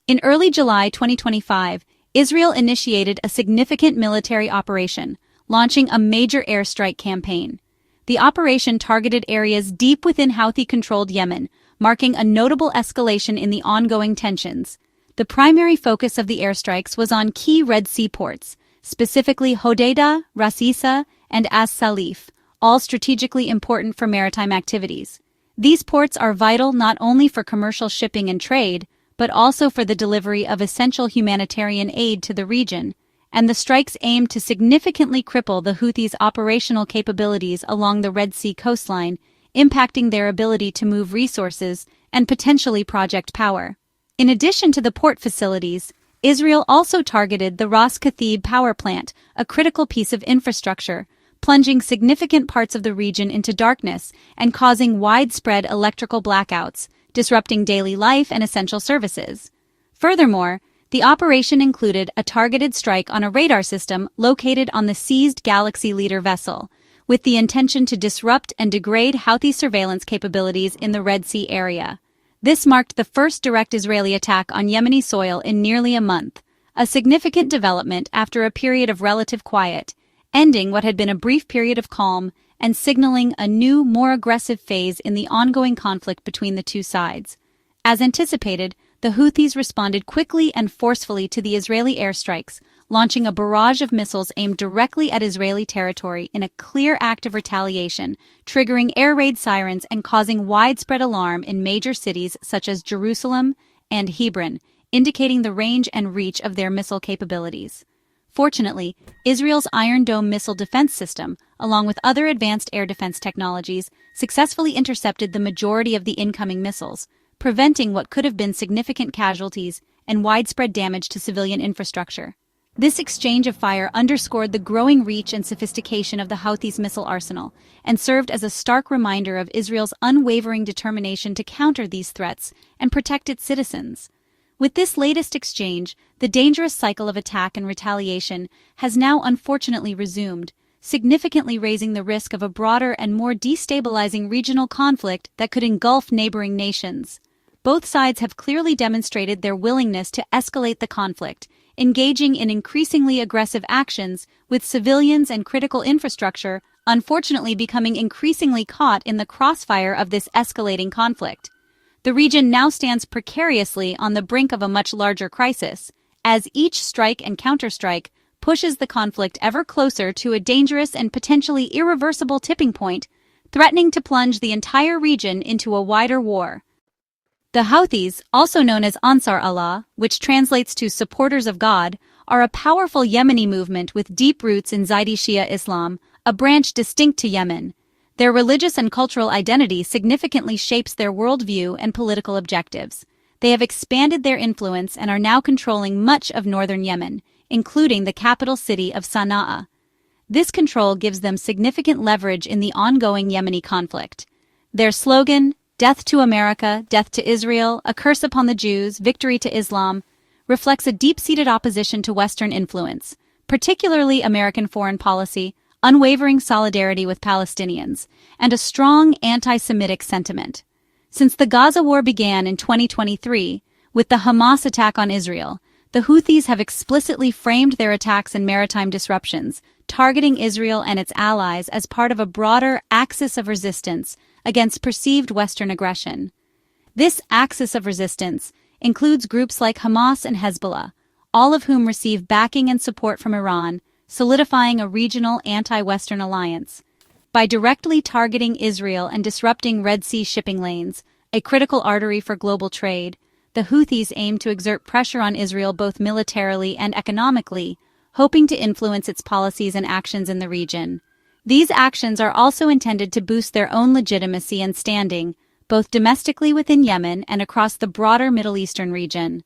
In early July 2025, Israel initiated a significant military operation, launching a major airstrike campaign. The operation targeted areas deep within Houthi-controlled Yemen, marking a notable escalation in the ongoing tensions. The primary focus of the airstrikes was on key Red Sea ports, specifically Hodeidah, Ras-Isa, and as-Salif, all strategically important for maritime activities. These ports are vital not only for commercial shipping and trade, but also for the delivery of essential humanitarian aid to the region, and the strikes aimed to significantly cripple the Houthis' operational capabilities along the Red Sea coastline, impacting their ability to move resources and potentially project power. In addition to the port facilities, Israel also targeted the Ras Kathib power plant, a critical piece of infrastructure, plunging significant parts of the region into darkness and causing widespread electrical blackouts, disrupting daily life and essential services. Furthermore, the operation included a targeted strike on a radar system located on the seized galaxyleader vessel, with the intention to disrupt and degrade Houthi surveillance capabilities in the Red Sea area. This marked the first direct Israeli attack on Yemeni soil in nearly a month, a significant development after a period of relative quiet, ending what had been a brief period of calm and signaling a new, more aggressive phase in the ongoing conflict between the two sides. As anticipated, the Houthis responded quickly and forcefully to the Israeli airstrikes, launching a barrage of missiles aimed directly at Israeli territory in a clear act of retaliation, triggering air raid sirens and causing widespread alarm in major cities such as Jerusalem and Hebron, indicating the range and reach of their missile capabilities. Fortunately, Israel's Iron Dome missile defense system, along with other advanced air defense technologies, successfully intercepted the majority of the incoming missiles, preventing what could have been significant casualties and widespread damage to civilian infrastructure. This exchange of fire underscored the growing reach and sophistication of the Houthis' missile arsenal and served as a stark reminder of Israel's unwavering determination to counter these threats and protect its citizens. With this latest exchange, the dangerous cycle of attack and retaliation has now unfortunately resumed, significantly raising the risk of a broader and more destabilizing regional conflict that could engulf neighboring nations. Both sides have clearly demonstrated their willingness to escalate the conflict, engaging in increasingly aggressive actions, with civilians and critical infrastructure unfortunately becoming increasingly caught in the crossfire of this escalating conflict. The region now stands precariously on the brink of a much larger crisis, as each strike and counterstrike pushes the conflict ever closer to a dangerous and potentially irreversible tipping point, threatening to plunge the entire region into a wider war. The Houthis, also known as Ansar Allah, which translates to supporters of God, are a powerful Yemeni movement with deep roots in Zaidi Shia Islam, a branch distinct to Yemen. Their religious and cultural identity significantly shapes their worldview and political objectives. They have expanded their influence and are now controlling much of northern Yemen, including the capital city of Sana'a. This control gives them significant leverage in the ongoing Yemeni conflict. Their slogan, "Death to America, death to Israel, a curse upon the Jews, victory to Islam," reflects a deep-seated opposition to Western influence, particularly American foreign policy, unwavering solidarity with Palestinians, and a strong anti-Semitic sentiment. Since the Gaza war began in 2023, with the Hamas attack on Israel, the Houthis have explicitly framed their attacks and maritime disruptions, targeting Israel and its allies as part of a broader axis of resistance against perceived Western aggression. This axis of resistance includes groups like Hamas and Hezbollah, all of whom receive backing and support from Iran, solidifying a regional anti-Western alliance. By directly targeting Israel and disrupting Red Sea shipping lanes, a critical artery for global trade, the Houthis aim to exert pressure on Israel both militarily and economically, hoping to influence its policies and actions in the region. These actions are also intended to boost their own legitimacy and standing, both domestically within Yemen and across the broader Middle Eastern region.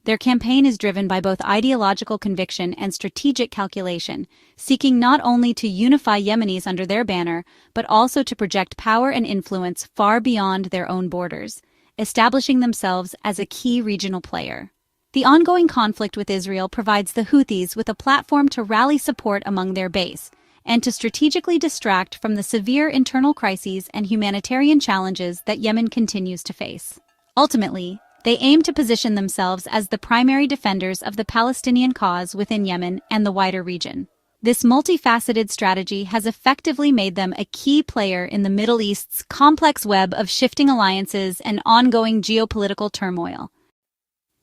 Their campaign is driven by both ideological conviction and strategic calculation, seeking not only to unify Yemenis under their banner, but also to project power and influence far beyond their own borders, establishing themselves as a key regional player. The ongoing conflict with Israel provides the Houthis with a platform to rally support among their base, and to strategically distract from the severe internal crises and humanitarian challenges that Yemen continues to face. Ultimately, They aim to position themselves as the primary defenders of the Palestinian cause within Yemen and the wider region. This multifaceted strategy has effectively made them a key player in the Middle East's complex web of shifting alliances and ongoing geopolitical turmoil.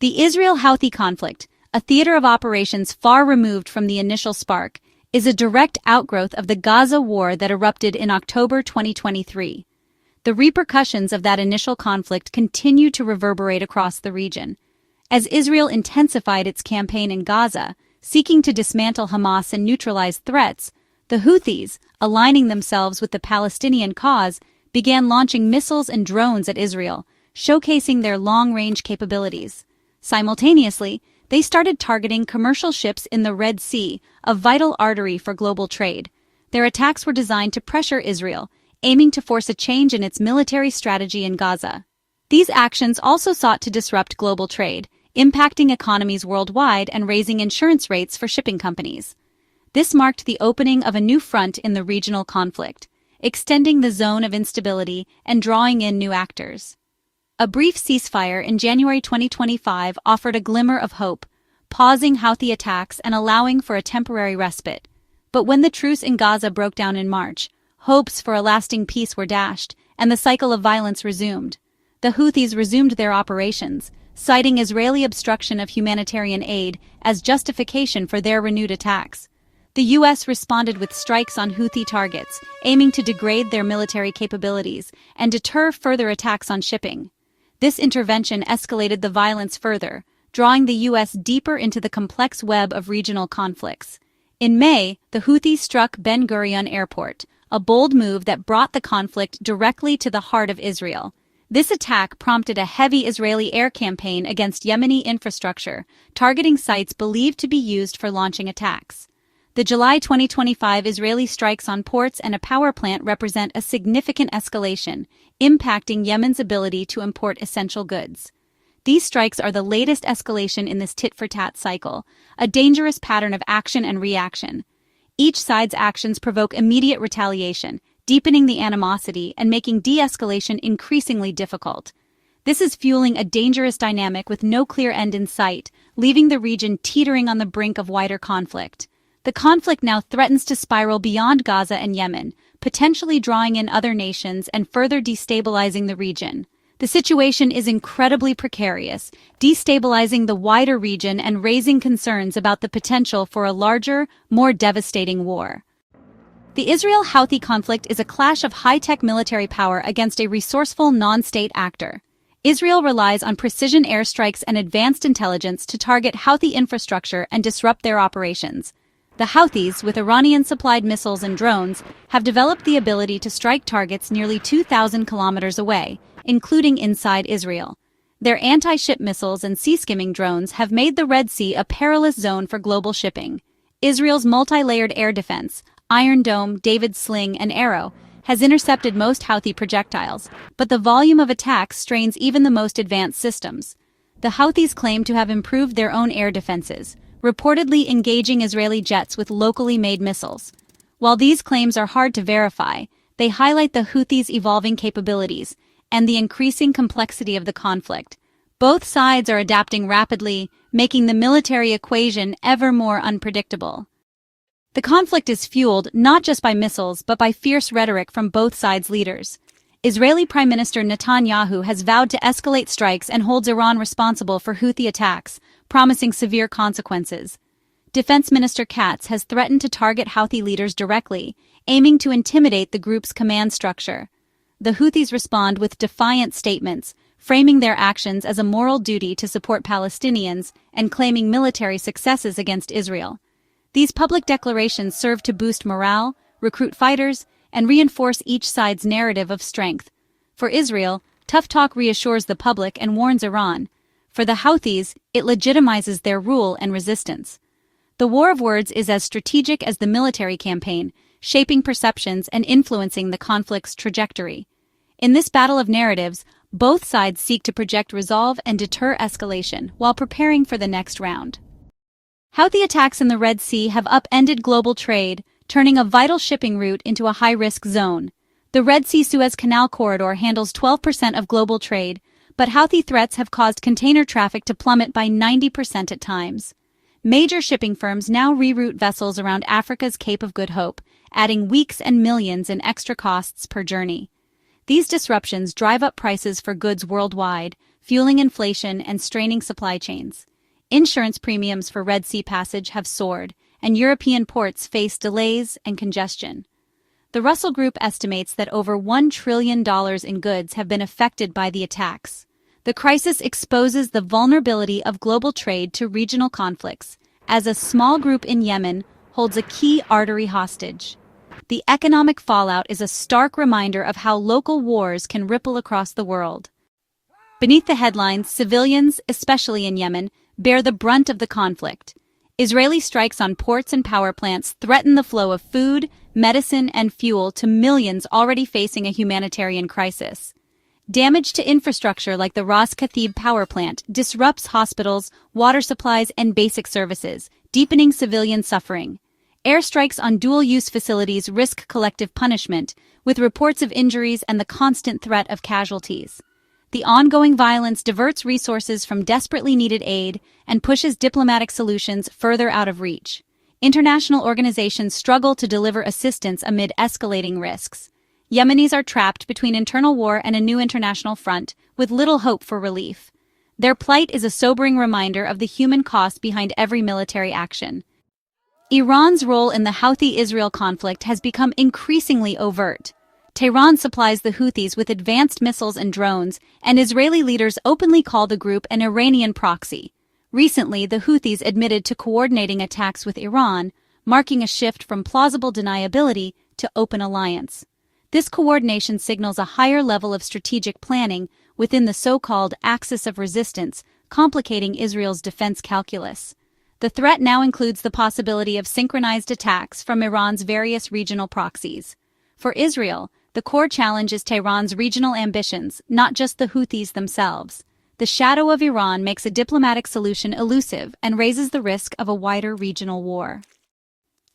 The Israel-Houthi conflict, a theater of operations far removed from the initial spark, is a direct outgrowth of the Gaza war that erupted in October 2023. The repercussions of that initial conflict continue to reverberate across the region. As Israel intensified its campaign in Gaza, seeking to dismantle Hamas and neutralize threats, the Houthis, aligning themselves with the Palestinian cause, began launching missiles and drones at Israel, showcasing their long-range capabilities. Simultaneously, they started targeting commercial ships in the Red Sea, a vital artery for global trade. Their attacks were designed to pressure Israel, aiming to force a change in its military strategy in Gaza. These actions also sought to disrupt global trade, impacting economies worldwide and raising insurance rates for shipping companies. This marked the opening of a new front in the regional conflict, extending the zone of instability and drawing in new actors. A brief ceasefire in January 2025 offered a glimmer of hope, pausing Houthi attacks and allowing for a temporary respite. But when the truce in Gaza broke down in March, hopes for a lasting peace were dashed, and the cycle of violence resumed. The Houthis resumed their operations, citing Israeli obstruction of humanitarian aid as justification for their renewed attacks. The U.S. responded with strikes on Houthi targets, aiming to degrade their military capabilities and deter further attacks on shipping. This intervention escalated the violence further, drawing the U.S. deeper into the complex web of regional conflicts. In May, the Houthis struck Ben Gurion Airport, a bold move that brought the conflict directly to the heart of Israel. This attack prompted a heavy Israeli air campaign against Yemeni infrastructure, targeting sites believed to be used for launching attacks. The July 2025 Israeli strikes on ports and a power plant represent a significant escalation, impacting Yemen's ability to import essential goods. These strikes are the latest escalation in this tit-for-tat cycle, a dangerous pattern of action and reaction. Each side's actions provoke immediate retaliation, deepening the animosity and making de-escalation increasingly difficult. This is fueling a dangerous dynamic with no clear end in sight, leaving the region teetering on the brink of wider conflict. The conflict now threatens to spiral beyond Gaza and Yemen, potentially drawing in other nations and further destabilizing the region. The situation is incredibly precarious, destabilizing the wider region and raising concerns about the potential for a larger, more devastating war. The Israel-Houthi conflict is a clash of high-tech military power against a resourceful non-state actor. Israel relies on precision airstrikes and advanced intelligence to target Houthi infrastructure and disrupt their operations. The Houthis, with Iranian-supplied missiles and drones, have developed the ability to strike targets nearly 2,000 kilometers away, including inside Israel. Their anti-ship missiles and sea-skimming drones have made the Red Sea a perilous zone for global shipping. Israel's multi-layered air defense, Iron Dome, David's Sling, and Arrow, has intercepted most Houthi projectiles, but the volume of attacks strains even the most advanced systems. The Houthis claim to have improved their own air defenses, reportedly engaging Israeli jets with locally made missiles. While these claims are hard to verify, they highlight the Houthis' evolving capabilities and the increasing complexity of the conflict. Both sides are adapting rapidly, making the military equation ever more unpredictable. The conflict is fueled not just by missiles but by fierce rhetoric from both sides' leaders. Israeli Prime Minister Netanyahu has vowed to escalate strikes and holds Iran responsible for Houthi attacks, promising severe consequences. Defense Minister Katz has threatened to target Houthi leaders directly, aiming to intimidate the group's command structure. The Houthis respond with defiant statements, framing their actions as a moral duty to support Palestinians and claiming military successes against Israel. These public declarations serve to boost morale, recruit fighters, and reinforce each side's narrative of strength. For Israel, tough talk reassures the public and warns Iran. For the Houthis, it legitimizes their rule and resistance. The war of words is as strategic as the military campaign, shaping perceptions and influencing the conflict's trajectory. In this battle of narratives, both sides seek to project resolve and deter escalation while preparing for the next round. Houthi attacks in the Red Sea have upended global trade, turning a vital shipping route into a high-risk zone. The Red Sea-Suez Canal corridor handles 12% of global trade, but Houthi threats have caused container traffic to plummet by 90% at times. Major shipping firms now reroute vessels around Africa's Cape of Good Hope, adding weeks and millions in extra costs per journey. These disruptions drive up prices for goods worldwide, fueling inflation and straining supply chains. Insurance premiums for Red Sea passage have soared, and European ports face delays and congestion. The Russell Group estimates that over $1 trillion in goods have been affected by the attacks. The crisis exposes the vulnerability of global trade to regional conflicts, as a small group in Yemen holds a key artery hostage. The economic fallout is a stark reminder of how local wars can ripple across the world. Beneath the headlines, civilians, especially in Yemen, bear the brunt of the conflict. Israeli strikes on ports and power plants threaten the flow of food, medicine, and fuel to millions already facing a humanitarian crisis. Damage to infrastructure like the Ras Kathib power plant disrupts hospitals, water supplies, and basic services, deepening civilian suffering. Airstrikes on dual-use facilities risk collective punishment, with reports of injuries and the constant threat of casualties. The ongoing violence diverts resources from desperately needed aid and pushes diplomatic solutions further out of reach. International organizations struggle to deliver assistance amid escalating risks. Yemenis are trapped between internal war and a new international front, with little hope for relief. Their plight is a sobering reminder of the human cost behind every military action. Iran's role in the Houthi-Israel conflict has become increasingly overt. Tehran supplies the Houthis with advanced missiles and drones, and Israeli leaders openly call the group an Iranian proxy. Recently, the Houthis admitted to coordinating attacks with Iran, marking a shift from plausible deniability to open alliance. This coordination signals a higher level of strategic planning within the so-called axis of resistance, complicating Israel's defense calculus. The threat now includes the possibility of synchronized attacks from Iran's various regional proxies. For Israel, the core challenge is Tehran's regional ambitions, not just the Houthis themselves. The shadow of Iran makes a diplomatic solution elusive and raises the risk of a wider regional war.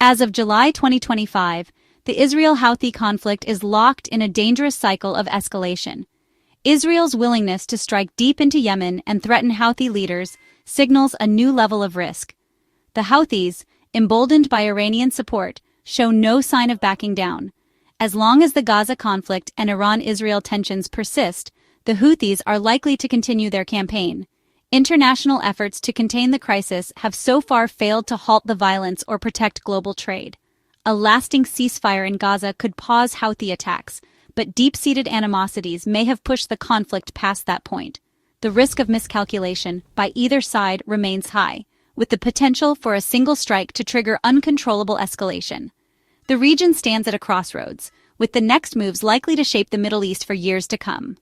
As of July 2025, the Israel-Houthi conflict is locked in a dangerous cycle of escalation. Israel's willingness to strike deep into Yemen and threaten Houthi leaders signals a new level of risk. The Houthis, emboldened by Iranian support, show no sign of backing down. As long as the Gaza conflict and Iran-Israel tensions persist, the Houthis are likely to continue their campaign. International efforts to contain the crisis have so far failed to halt the violence or protect global trade. A lasting ceasefire in Gaza could pause Houthi attacks, but deep-seated animosities may have pushed the conflict past that point. The risk of miscalculation by either side remains high, with the potential for a single strike to trigger uncontrollable escalation. The region stands at a crossroads, with the next moves likely to shape the Middle East for years to come.